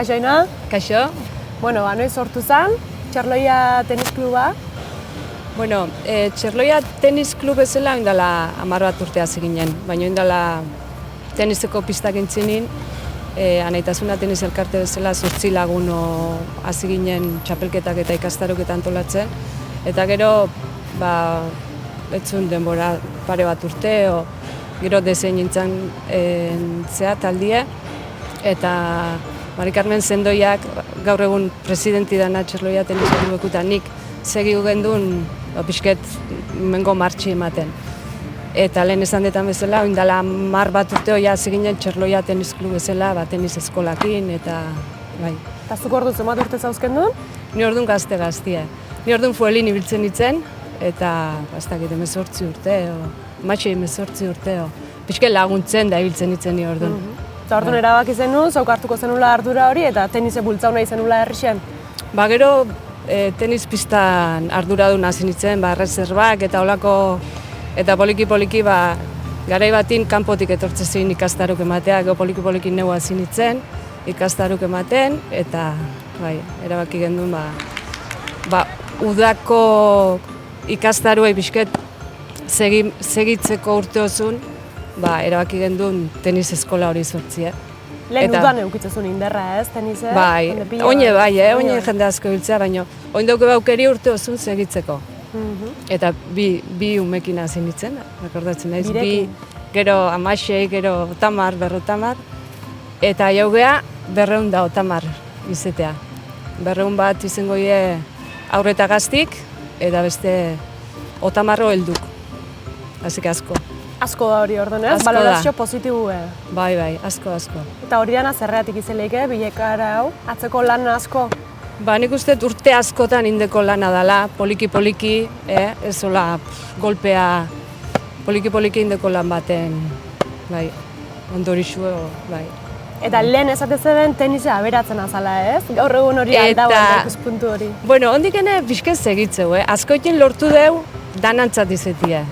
Kaixo, Aina? Kaixo. Bueno, noiz sortu zen, Txerloia tenis kluba? Bueno, Txerloia tenis klub bezala indala 10 bat urte hasi ginen, baina indala teniseko pistak intzinin, Anaitasuna tenis elkarte bezala 8 lagun hasi ginen txapelketak eta ikastaroketan antolatzen, eta gero, etzun denbora pare bat urte, gero desein nintzen zea taldie, eta Mari Carmen Sendoiak gaur egun presidenti dana Txerloia tenis klubeku nik segiu gendun pixket mengo martxi ematen. Eta lehen esan detan bezala, oindala 10 bat urte hori hasi ginen Txerloia tenis klub bezala, tenis eskolakin, eta bai. Eta zuk ordu zenbat urte zauzken duen? Ni orduan gazte-gaztia. Ni orduan fuelin ibiltzen nintzen, eta bastakit 18 urte, matxe 18 urte, pixket laguntzen da ibiltzen nintzen ni orduan. Eta orduan erabaki zenu, zauk hartuko zenula ardura hori, eta tenise bultzau nahi zenula herrixen? Gero tenis pistan arduradun hasi nintzen, erreserbak eta olako, eta poliki-poliki garai batin kanpotik etortzen zein ikastaruk ematea, gero poliki-poliki neu hasi nintzen, ikastaruk ematen, eta erabaki gendun udako ikastaruei pixket segitzeko urte ozun, erabaki gendun tenis eskola hori sortzia. Lehen udan eukitzezun inderra ez, tenise? Oine oine jende asko biltzea, baina oin dauke baukeri urte ozun segitzeko. Eta bi umekin hasi nintzen, rekordatzen naiz, gero 16, gero 50, 50, eta jaugea 250 izetea. 200 bat izango ie aurreta gaztik, eta beste 50 helduk. Hasik asko. Asko da hori orduan ez? Balorazio positibue. Bai, asko. Eta hori dana zerreatik izeleike, bilekara hau, atzeko lan asko? Nik uste urte askotan indeko lana dela, poliki-poliki, ez hola golpea, poliki-poliki indeko lan baten, ondorixue, bai. Eta lehen esate zeben tenise aberatzen azala ez? Gaur egun hori aldagoen ikuspuntu hori. Bueno, ondikene pixkez segitzeu, askoekin lortu deu danantzat izetie,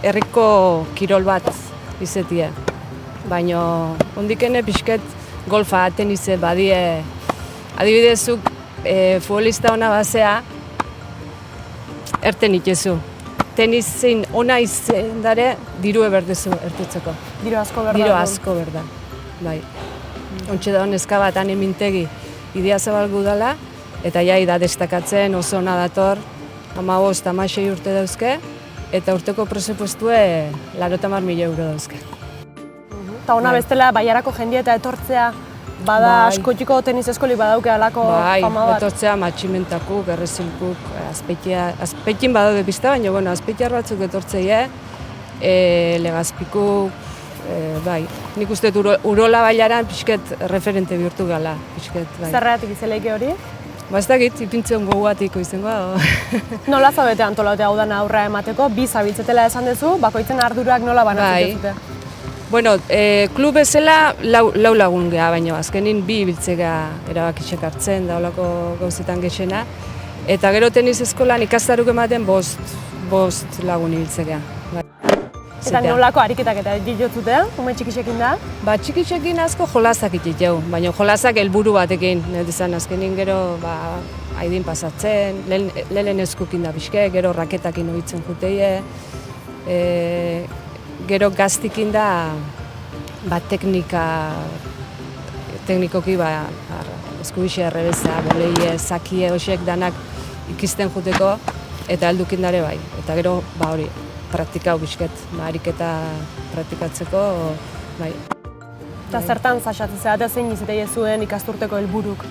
herriko kirol bat izetie. Baina ondikene pixket golfa, tenise badie, adibidezuk futbolista ona bazea, erten itezu. Tenisin ona izen dare, dirue berdezu ertetzeko. Diro asko berda. Diro asko berda, bai. Ontxe da honezka bat ane mintegi idea zabalgu dela, eta jai da destakatzen oso ona dator, 15, 16 urte dauzke, eta urteko presupuestue 90.000 euro dauzke. Eta ona bestela, baiarako jendia eta etortzea, bada askotiko tenis eskoli badauke alako fama bat. Etortzea matximentakuk, errezilkuk, azpeitin badaude pista, baina azpeitiar batzuk etortzeie, legazpikuk, nik uste urola bailaran pixket referente bihurtu gala. Zerreatik izeleike hori? Ez dakit, ipintzen goguatiko izango. Nola zabete antolaute hau dana aurra emateko, bi zabiltzetela esan duzu, bakoitzen ardurak nola banatzen duzute? Bueno, klub bezala lau lagun geha, baina azkenin bi ibiltzea erabakitxek hartzen da olako gauzetan gexena. Eta gero tenis eskolan ikastaruk ematen bost lagun ibiltzea. Eta nolako ariketak eta dituzute, ume txikixekin da? Txikixekin asko jolasak ititeu, baina jolasak helburu batekin. Nezan azkenin gero haidin pasatzen, lehen eskukin da bizke, gero raketakin ohitzen juteie. Gero gaztikin da teknikoki eskubixea, errebeza, boleie, zakie, horiek danak ikisten juteko, eta heldukin dare bai. Eta gero hori, praktikau bizket, ariketa praktikatzeko, bai. Eta zertan zaxatzen zera, zein izatea zuen ikasturteko helburuk?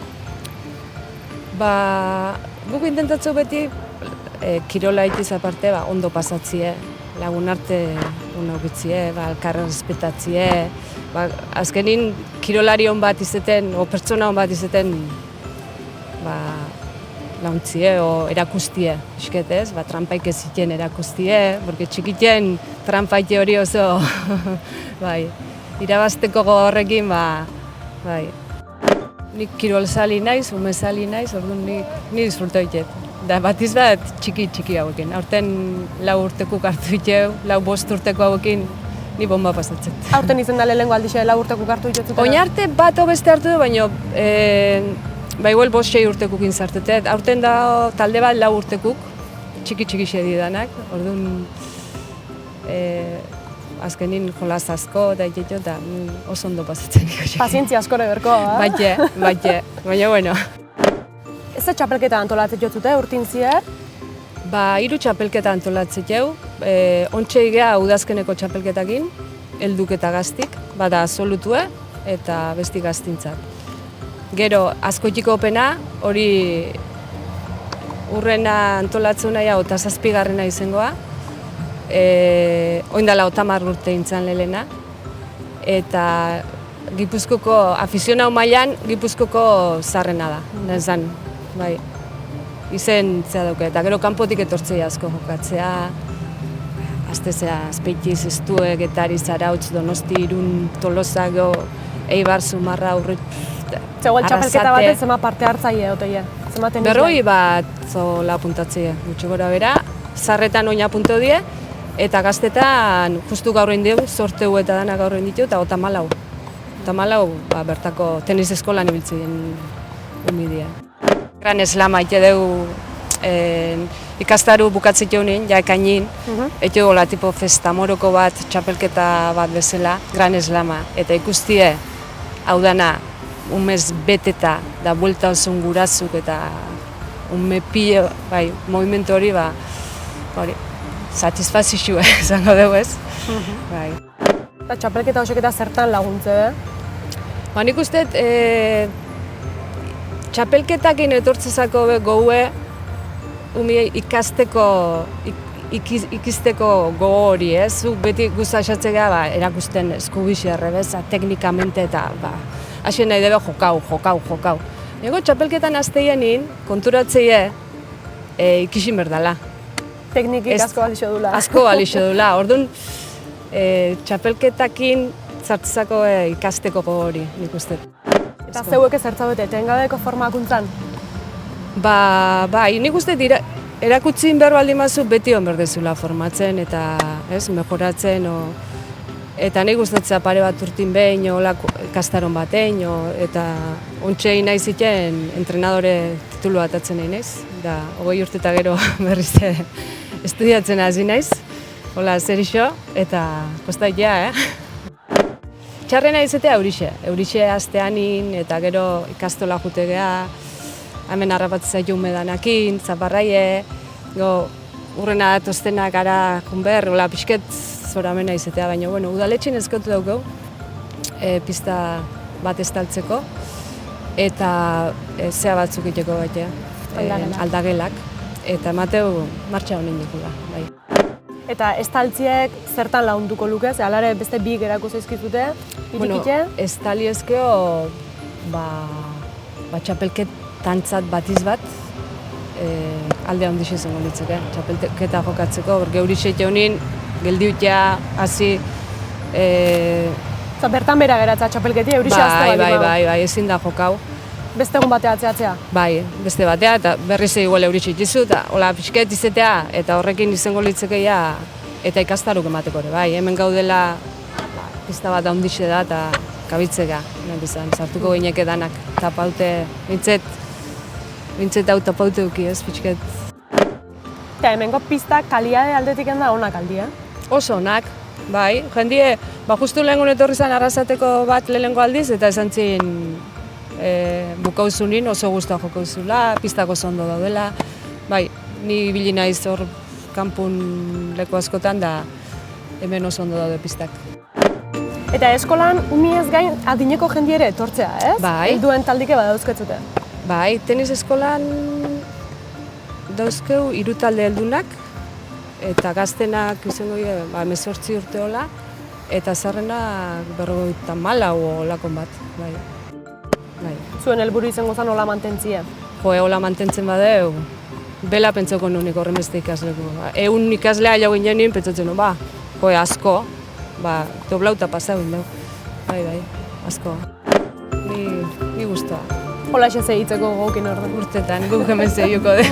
Guk intentatzeu beti kirola itiz aparte ondo pasatzie, lagun arte unogitzie, elkarren respetatzie. Azkenin kirolari hon bat izeten, o pertsona hon bat izeten launtzie, o erakustie, isketez, trampaik ez ziten erakustie, porque txikiten trampaite hori oso, irabazteko horrekin, nik kirolzali naiz, umezali naiz, orduan ni disfruto ditet. Da batiz bat txiki hauekin. Aurten 4 urtekuk hartu diteu, 5 urteko hauekin ni bomba pasatzen. Aurten izan da lehenengo aldixe 4 urtekuk hartu dituzutela? Oin arte bat o beste hartu du, baina igual 5-6 urtekukin zartute. Aurten da talde bat 4 urtekuk, txiki xedi danak, orduan azkenin jolaz asko da iteto eta oso ondo pasatzen ikusi. Pazientzia askore berko, Baina, bueno. Ez da txapelketa antolatzen jotzute, urtin zier? 3 txapelketa antolatzen jau, ontxe igea udazkeneko txapelketakin, helduk eta gaztik, bada absolutue eta besti gaztintzat. Gero, askoitiko opena, hori urrena antolatzen nahi hau eta 7. izangoa, oindala 30 urte intzan lehena, eta Gipuzkoko, afizionau mailan Gipuzkoko zarrena da, nezan, bai. Izen zea dauke, eta gero kanpotik etortzea asko jokatzea, aztezea Azpeitiz, Estuek, Getari, Zarautz, Donosti, Irun, Tolosa, Eibar, Zumarra, Urrit, Zegoen txapelketa batez zema parte hartzaile oteie? 40 bat zola apuntatzea, gutxi gora bera, zarretan oina apunto die, eta gaztetan justu gaur egin dugu, sorteu eta dana gaur egin ditu, eta 34. 34 bertako tenis eskolan ibiltzen umidea. Gran Slam haite dugu ikastaru bukatzeko honen, ja ekainin, ete gola tipo festa moroko bat, txapelketa bat bezala, Gran Slama, eta ikustie, hau dana, umez beteta, da buelta osun gurazuk eta ume pile, bai, movimentu hori, hori, satisfazizue, zango dugu ez. Bai. Eta txapelketa hoxeketa zertan laguntze, Nik uste, txapelketakin etortzezako goue, ikisteko gogo hori, ez? Zuk beti gustaxatzea erakusten eskubixi errebeza, teknikamente eta hasen nahi debe jokau. Ego txapelketan azteienin, konturatzeie ikisin berdala. Teknikik asko balixo dula. Asko balixo dula, orduan txapelketakin zartzako ikasteko gogo hori, nik uste. Eta zeuek ezertzabete, etengabeko formakuntzan? Bai, nik uste erakutzin behar baldin mazu beti hon berdezula formatzen eta mejoratzen. Eta nik gustatzea pare bat urtin behin, ikastaron batein, eta ontxe nahi ziten entrenadore titulu atatzen nahi naiz. Da, 20 urte eta gero berriz estudiatzen hasi naiz, hola zer iso, eta kostaitea, Txarrena izatea eurixe asteanin, eta gero ikastola jute geha, hemen harrapatzea jume danakin, zaparraie, urrena datoztenak gara junber, hola pixket zoramena izatea, baina udaletxin ezkotu daukau, pista bat estaltzeko, eta zea batzuk iteko baitea, aldagelak, eta emateu martxa honen dikula, bai. Eta estaltziek zertan lagunduko luke, ze alare beste bi gerako zaizkizute, irikite? Estali ezkeo, txapelketantzat batiz bat, alde handixe zengo litzeke, txapelketa jokatzeko, geurixete honin, geldiutea, hasi... Bertan bera geratza txapelketi, eurixe azte bat. Bai, ezin da jokau. Beste egun batea atzeatzea? Bai, beste batea, eta berriz igual eurixe itizu, eta hola pixket izetea, eta horrekin izango litzekeia, eta ikastaruk emateko ere, bai. Hemen gaudela, pista bat handixe da, eta kabitzeka, sartuko gineke danak, tapaute, bintzet hau tapaute duki, ez, pixket. Eta hemengo pista kaliade aldetik da onak aldi, Oso onak, bai. Jendie, justu lehengun etorri zen arrasateko bat lehenengo aldiz, eta esan zin bukauzunin oso guztua jokauzula, pistako oso ondo daudela. Bai, ni ibili naiz hor kanpun leku askotan, da hemen oso ondo daude pistak. Eta eskolan, umiez gain, adineko jendiere etortzea, ez? Bai. Helduen taldike badauzketzute. Bai, tenis eskolan dauzkeu 3 talde heldunak, eta gaztenak izango 18 urte hola, eta zarrenak 54 olakon bat, bai. Zuen helburu izango zen hola mantentzie? Hola mantentzen badeu, bela pentsoko nunik horren beste ikasleko. 100 ikaslea jau ginen nien pentsatzen nu, asko, doblauta pasau indau. Bai, asko. Ni guztua. Hola xe zehitzeko gokin orden. Urtetan, guk hemen zehiuko de.